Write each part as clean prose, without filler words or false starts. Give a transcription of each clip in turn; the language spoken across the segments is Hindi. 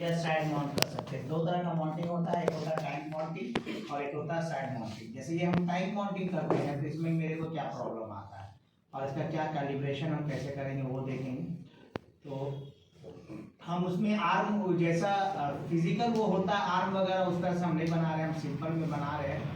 या साइड माउंट कर सकते हैं। दो तरह का माउंटिंग होता है, एक होता है टाइम माउंटिंग और एक होता है साइड माउंटिंग। जैसे ये हम टाइम माउंटिंग करते हैं तो इसमें मेरे को क्या प्रॉब्लम आता है और इसका क्या कैलिब्रेशन हम कैसे करेंगे वो देखेंगे। तो हम उसमें आर्म जैसा फिजिकल वो होता है आर्म वगैरह उस तरह से हम नहीं बना रहे हैं, हम सिंपल में बना रहे हैं।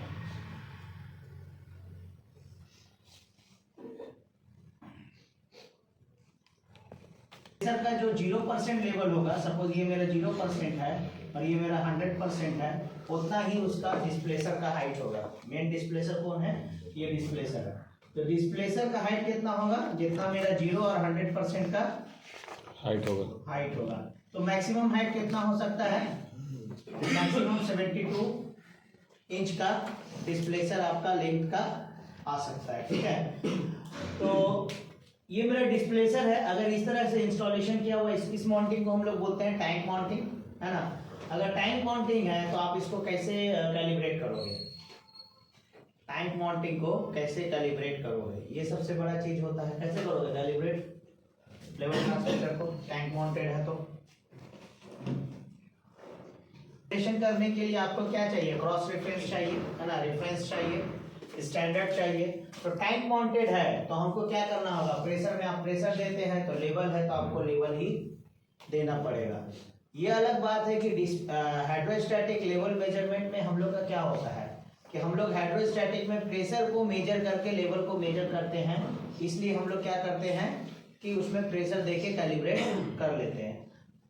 प्रेशर का जो 0% लेवल होगा, सपोज ये मेरा 0% है और ये मेरा 100% है, उतना ही उसका डिस्प्लेसर का हाइट होगा। मेन डिस्प्लेसर कौन है? ये डिस्प्लेसर है। तो डिस्प्लेसर का हाइट कितना होगा? जितना मेरा 0 और 100% का हाइट होगा। तो मैक्सिमम हाइट कितना हो सकता है? मैक्सिमम 72 इंच का डिस्प्लेसर आपका लेंथ का आ सकता है। ठीक है, तो ये मेरा डिस्प्लेसर है। अगर इस तरह से इंस्टॉलेशन किया हुआ इस माउंटिंग को हम लोग बोलते हैं टैंक माउंटिंग, है ना। अगर टैंक माउंटिंग है तो आप इसको कैसे कैलिब्रेट करोगे? टैंक माउंटिंग को कैसे कैलिब्रेट करोगे? ये सबसे बड़ा चीज होता है। कैसे करोगे कैलिब्रेट लेवल ट्रांसमीटर को? टैंक माउंटेड है तो कैलिब्रेशन करने के लिए आपको क्या चाहिए? क्रॉस रेफरेंस चाहिए, है ना, रेफरेंस चाहिए, स्टैंडर्ड चाहिए। तो टैंक माउंटेड है तो हमको क्या करना होगा? प्रेशर में आप प्रेशर देते हैं तो लेवल है तो आपको लेवल ही देना पड़ेगा। ये अलग बात है कि हाइड्रोस्टैटिक लेवल मेजरमेंट में हम लोग का क्या होता है कि हम लोग हाइड्रोस्टैटिक में प्रेशर को मेजर करके लेवल को मेजर करते हैं। इसलिए हम लोग क्या करते हैं कि उसमें प्रेशर देके कैलिब्रेट कर लेते हैं।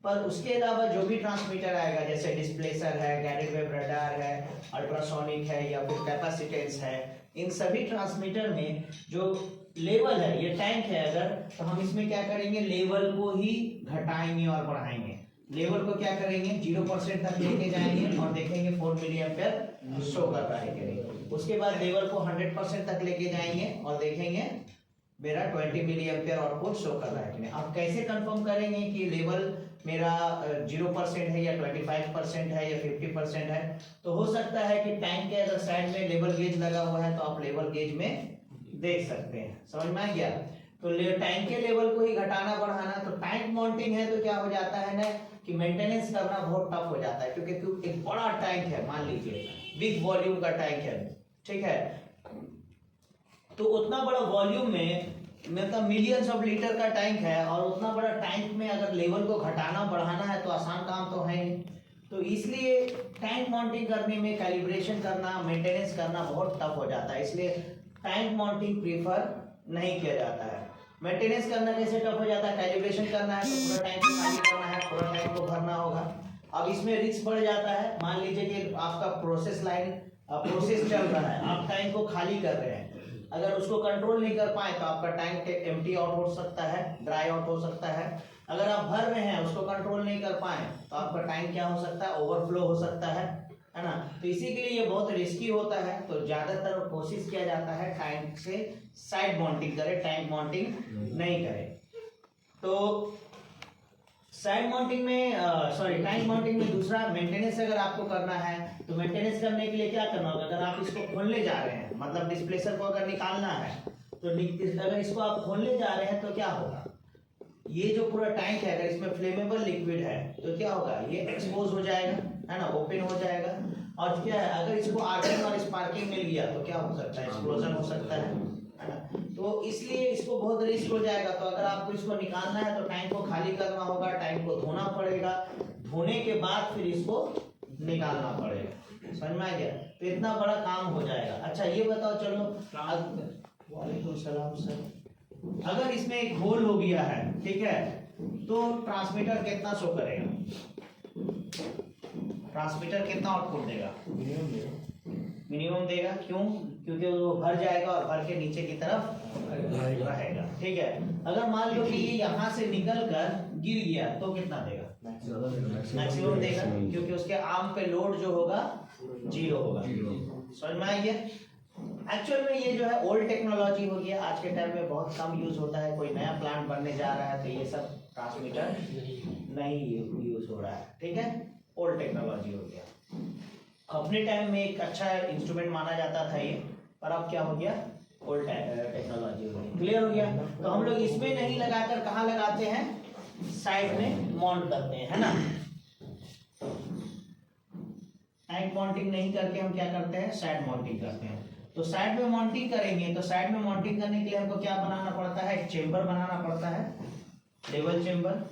पर उसके अलावा जो भी ट्रांसमीटर आएगा, जैसे डिस्प्लेसर है, गाइडेड वेव रडार है, अल्ट्रासोनिक है या फिर कैपेसिटेंस है, इन सभी ट्रांसमीटर में जो लेवल है, ये टैंक है अगर, तो हम इसमें क्या करेंगे? लेवल को ही घटाएंगे और बढ़ाएंगे। लेवल को क्या करेंगे? 0% तक लेके जाएंगे और देखेंगे 4 मिली एम्पियर शो कर रहा है कि नहीं। उसके बाद लेवल को 100% तक लेके जाएंगे और देखेंगे मेरा 20 मिली एम्पियर आउटपुट शो कर रहा है कि नहीं। अब कैसे कंफर्म करेंगे कि लेवल मेरा 0% है या 25% है या 50% है? तो हो सकता है कि टैंक के अगर साइड में लेवल गेज लगा हुआ है तो आप लेवल गेज में देख सकते हैं। समझ में आ गया? तो टैंक के लेवल को ही घटाना बढ़ाना। तो टैंक माउंटिंग है तो क्या हो जाता है ना कि मेंटेनेंस करना बहुत टफ हो जाता है, क्योंकि एक बड़ा टैंक है, मान लीजिए बिग वॉल्यूम का टैंक है, ठीक है। तो उतना बड़ा वॉल्यूम में मतलब मिलियंस ऑफ लीटर का टैंक है और उतना बड़ा टैंक में अगर लेवल को घटाना बढ़ाना है तो आसान काम तो है नहीं। तो इसलिए टैंक माउंटिंग करने में कैलिब्रेशन करना, मेंटेनेंस करना बहुत टफ हो जाता है। इसलिए टैंक माउंटिंग प्रीफर नहीं किया जाता है। मेंटेनेंस करना कैसे टफ हो जाता है? कैलिब्रेशन करना है तो पूरा टैंक को खाली करना है, पूरा टैंक को भरना होगा। अब इसमें रिस्क बढ़ जाता है। मान लीजिए कि आपका प्रोसेस चल रहा है, आप टैंक को खाली कर रहे हैं, अगर उसको कंट्रोल नहीं कर पाए तो आपका टैंक एम्प्टी आउट हो सकता है, ड्राई आउट हो सकता है। अगर आप भर रहे हैं, उसको कंट्रोल नहीं कर पाए तो आपका टैंक क्या हो सकता है? ओवरफ्लो हो सकता है ना। तो इसी के लिए ये बहुत रिस्की होता है। तो ज्यादातर कोशिश किया जाता है टैंक से साइड माउंटिंग करे, टैंक माउंटिंग नहीं करे। तो साइड माउंटिंग में टैंक माउंटिंग में दूसरा मेंटेनेंस अगर आपको करना है तो मेंटेनेंस करने के लिए क्या करना होगा? अगर आप इसको खोलने जा रहे हैं, मतलब डिस्प्लेसर को अगर निकालना है तो अगर इसको आप खोलने जा रहे हैं तो क्या होगा? ये जो पूरा टैंक है, अगर इसमें फ्लेमेबल लिक्विड है तो क्या होगा? ये एक्सपोज हो जाएगा, है ना, ओपन हो जाएगा। और क्या है, अगर इसको आर्किंग और स्पार्किंग मिल गया तो क्या हो सकता है? एक्सप्लोजन हो सकता है ना। तो इसलिए इसको बहुत रिस्क हो जाएगा। तो अगर आपको इसको निकालना है तो टैंक को खाली करना होगा, टैंक को धोना पड़ेगा, धोने के बाद फिर इसको निकालना पड़ेगा। समझ में आ गया? तो इतना बड़ा काम हो जाएगा। अच्छा ये बताओ, चलो, वालेकुम सलाम सर, अगर इसमें एक होल हो गया है, ठीक है, तो ट्रांसमीटर कितना शो करेगा? ट्रांसमीटर कितना आउटपुट देगा? मिनिमम देगा। क्यों? क्योंकि वो भर जाएगा और भर के नीचे की तरफ रहेगा, ठीक है। अगर मान लो कि ये यहाँ से निकल कर गिर गया तो कितना देगा? मैक्सिमम देगा, क्योंकि उसके आर्म पे लोड जो होगा 0 होगा। समझ में आ गया? एक्चुअल में ये जो है ओल्ड टेक्नोलॉजी हो गया, आज के टाइम में बहुत कम यूज होता है। कोई नया प्लांट बनने जा रहा है तो ये सब ट्रांसमीटर नहीं यूज हो रहा है, ठीक है, ओल्ड टेक्नोलॉजी हो गया। अपने टाइम में एक अच्छा इंस्ट्रूमेंट माना जाता था ये, पर अब क्या हो गया? ओल्ड टेक्नोलॉजी हो गई। क्लियर हो गया? तो हम लोग इसमें नहीं लगाकर कहाँ लगाते हैं? साइड में माउंट करते हैं, है ना। माउंटिंग नहीं करके हम क्या करते हैं, साइड माउंटिंग करते हैं। तो साइड में माउंटिंग करेंगे तो साइड में माउंटिंग करने के लिए हमको क्या बनाना पड़ता है, एक चेंबर बनाना पड़ता है, लेवल चेंबर।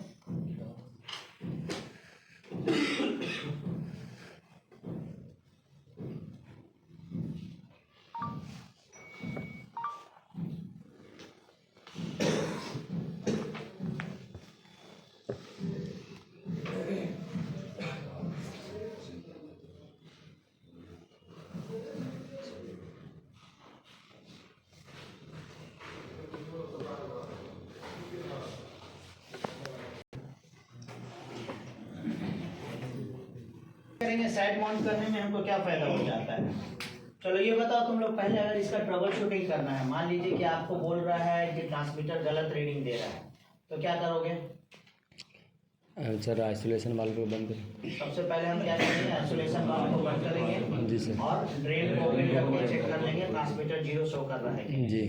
करेंगे साइड माउंट करने में हमको क्या फायदा हो जाता है। चलो ये बताओ तुम लोग पहले, अगर इसका ट्रबल शूटिंग करना है, मान लीजिए कि आपको बोल रहा है कि ट्रांसमीटर गलत रीडिंग दे रहा है, तो क्या करोगे? सर आइसोलेशन वाल्व को बंद करें। सबसे पहले हम क्या करेंगे, आइसोलेशन वाल्व को बंद करेंगे जी सर। और ड्रेन को ओपन करके चेक कर लेंगे ट्रांसमीटर 0 शो कर रहा है जी,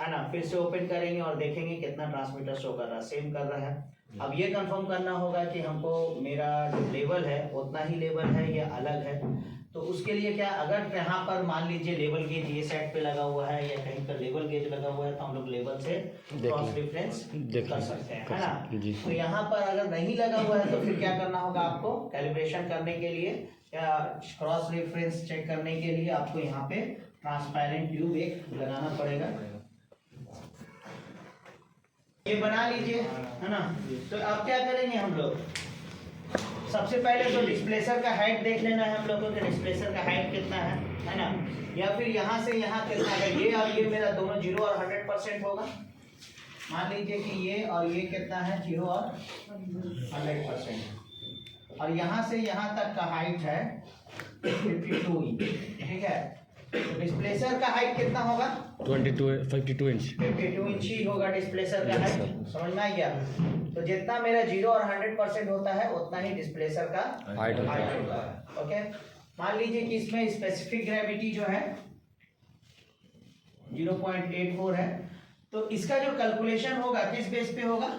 है ना। फिर से ओपन करेंगे और देखेंगे कितना ट्रांसमीटर शो कर रहा है, सेम कर रहा है। अब ये कंफर्म करना होगा कि हमको मेरा जो लेवल है उतना ही लेवल है या अलग है। तो उसके लिए क्या, अगर यहाँ पर मान लीजिए लेवल गेज ये साइड पे लगा हुआ है या कहीं पर लेवल गेज लगा हुआ है, तो हम लोग लेवल से क्रॉस डिफरेंस कर सकते हैं, है ना। जी। तो यहाँ पर अगर नहीं लगा हुआ है तो फिर क्या करना होगा आपको, कैलिब्रेशन करने के लिए या क्रॉस रेफरेंस चेक करने के लिए आपको यहाँ पे ट्रांसपेरेंट ट्यूब एक लगाना पड़ेगा। ये बना लीजिए, है ना। तो अब क्या करेंगे हम लोग, सबसे पहले तो डिस्प्लेसर का हाइट देख लेना है हम लोगों को, डिस्प्लेसर का हाइट कितना है ना। या फिर यहाँ से यहाँ कितना है, ये और ये मेरा दोनों 0 और 100% होगा। मान लीजिए कि ये और ये कितना है, 0 और 100%। और यहाँ से यहाँ तक का हाइट है 52 इंच, ठीक है। तो डिस्प्लेसर का हाइट कितना होगा, 52 इंच। 52 इंच ही होगा डिस्प्लेसर का हाइट, समझ में आ गया। तो जितना मेरा 0 और 100% होता है उतना ही डिस्प्लेसर का हाइट होता है। ओके, मान लीजिए कि इसमें स्पेसिफिक ग्रेविटी जो है 0.84 है, तो इसका जो कैलकुलेशन होगा किस बेस पे होगा,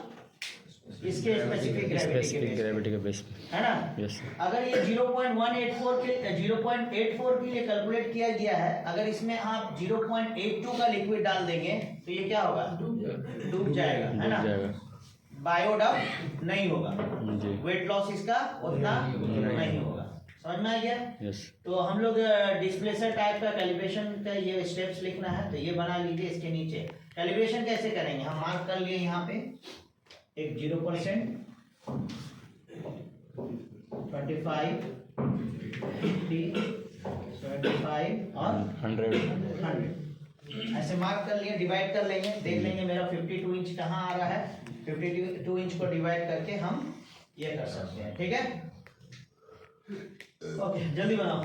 इसके स्पेसिफिक ग्रेविटी के बेस पे, है ना। यस। अगर ये 0.84 के लिए कैलकुलेट किया गया है, अगर इसमें आप 0.82 का लिक्विड डाल देंगे तो ये क्या होगा, डूब जाएगा, है ना। बायोडक नहीं होगा, वेट लॉस इसका उतना नहीं होगा, समझ में आ गया। यस। तो हम लोग डिस्प्लेसर टाइप का कैलिब्रेशन का ये स्टेप्स लिखना है, तो ये बना लीजिए। इसके नीचे कैलिब्रेशन कैसे करेंगे, हम मार्क कर लिए यहाँ पे एक 0%, 25, 50, 75 और 100 ऐसे मार्क कर लिए। डिवाइड कर लेंगे, देख लेंगे मेरा 52 इंच कहाँ आ रहा है, 52 इंच को डिवाइड करके हम ये कर सकते हैं, ठीक है। ओके, जल्दी बनाओ।